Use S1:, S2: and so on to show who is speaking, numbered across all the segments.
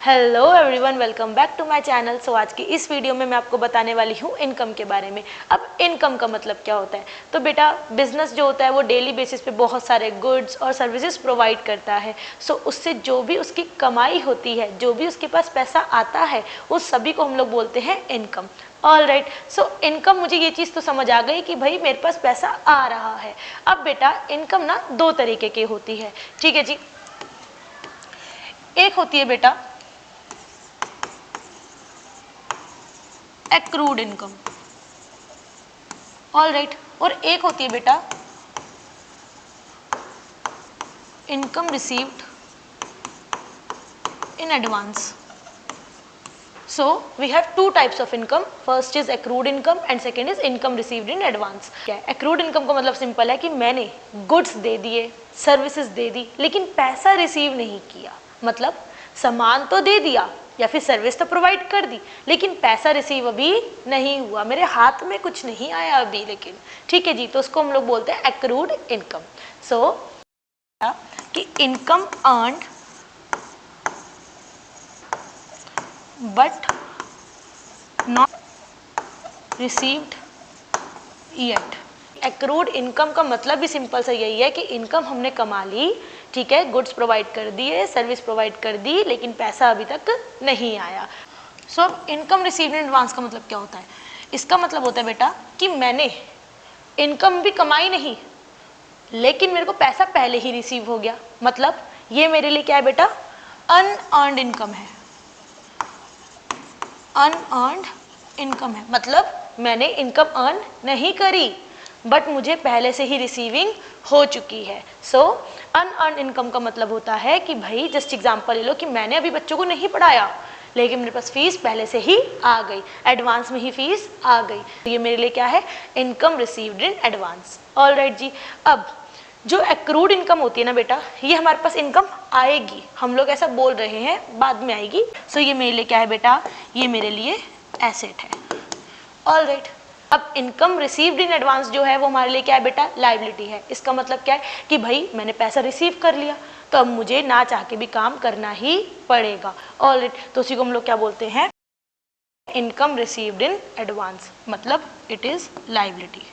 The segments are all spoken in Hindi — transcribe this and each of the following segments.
S1: Hello everyone, welcome back to my channel. So आज की इस वीडियो में मैं आपको बताने वाली हूँ इनकम के बारे में। अब इनकम का मतलब क्या होता है? तो बेटा, बिजनेस जो होता है वो डेली बेसिस पे बहुत सारे गुड्स और सर्विसेज प्रोवाइड करता है। सो उससे जो भी उसकी कमाई होती है, जो भी उसके पास पैसा आता है, उस सभी को हम लोग बोलते हैं income. All right, so income, मुझे ये चीज़ तो समझ आ गई कि भाई मेरे पास पैसा आ रहा है। अब बेटा, इनकम ना दो तरीके की होती है, ठीक है जी। एक होती है बेटा एक्रूड इनकम, ऑल राइट, और एक होती है बेटा income received in advance. So we have two types of income. First is accrued income and second is income received in advance. क्या है accrued income का मतलब? सिंपल है कि मैंने गुड्स दे दिए, सर्विसेज दे दी, लेकिन पैसा रिसीव नहीं किया। मतलब सामान तो दे दिया या फिर सर्विस तो प्रोवाइड कर दी, लेकिन पैसा रिसीव अभी नहीं हुआ, मेरे हाथ में कुछ नहीं आया अभी, लेकिन ठीक है जी। तो उसको हम लोग बोलते हैं accrued income. So कि income earned but not received yet. Accrued income का मतलब भी सिंपल सा यही है कि इनकम हमने कमा ली, ठीक है, गुड्स प्रोवाइड कर दिए, सर्विस प्रोवाइड कर दी, लेकिन पैसा अभी तक नहीं आया। सो अब इनकम रिसीव्ड इन एडवांस का मतलब क्या होता है? इसका मतलब होता है बेटा कि मैंने इनकम भी कमाई नहीं, लेकिन मेरे को पैसा पहले ही रिसीव हो गया। मतलब ये मेरे लिए क्या है बेटा? अनअर्न्ड इनकम है। अनअर्न्ड इनकम है मतलब मैंने इनकम अर्न नहीं करी, बट मुझे पहले से ही रिसीविंग हो चुकी है। सो अनअर्न्ड इनकम का मतलब होता है कि भाई जस्ट एग्जांपल ले लो कि मैंने अभी बच्चों को नहीं पढ़ाया, लेकिन मेरे पास फीस पहले से ही आ गई, एडवांस में ही फीस आ गई। तो ये मेरे लिए क्या है? Income received in advance. All right जी। अब जो एक्रूड इनकम होती है ना बेटा, ये हमारे पास इनकम आएगी, हम लोग ऐसा बोल रहे हैं, बाद में आएगी। सो ये मेरे लिए क्या है बेटा? ये मेरे लिए एसेट है। All right. अब इनकम रिसीव्ड इन एडवांस जो है वो हमारे लिए क्या है बेटा? लायबिलिटी है। इसका मतलब क्या है कि भाई मैंने पैसा रिसीव कर लिया, तो अब मुझे ना चाह के भी काम करना ही पड़ेगा। ऑल राइट, तो उसी को हम लोग क्या बोलते हैं? इनकम रिसीव्ड इन एडवांस, मतलब इट इज लायबिलिटी।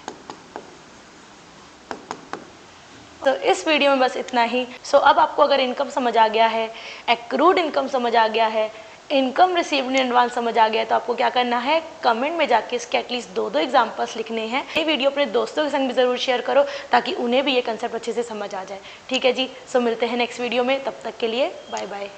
S1: तो इस वीडियो में बस इतना ही। सो अब आपको अगर इनकम समझ आ गया है, एक्रूड इनकम समझ आ गया है, इनकम रिसीव्ड इन एडवांस समझ आ गया है, तो आपको क्या करना है? कमेंट में जाके इसके एटलीस्ट दो एग्जांपल्स लिखने हैं। ये वीडियो अपने दोस्तों के संग भी ज़रूर शेयर करो, ताकि उन्हें भी ये कंसेप्ट अच्छे से समझ आ जाए। ठीक है जी। सो मिलते हैं नेक्स्ट वीडियो में, तब तक के लिए बाय बाय।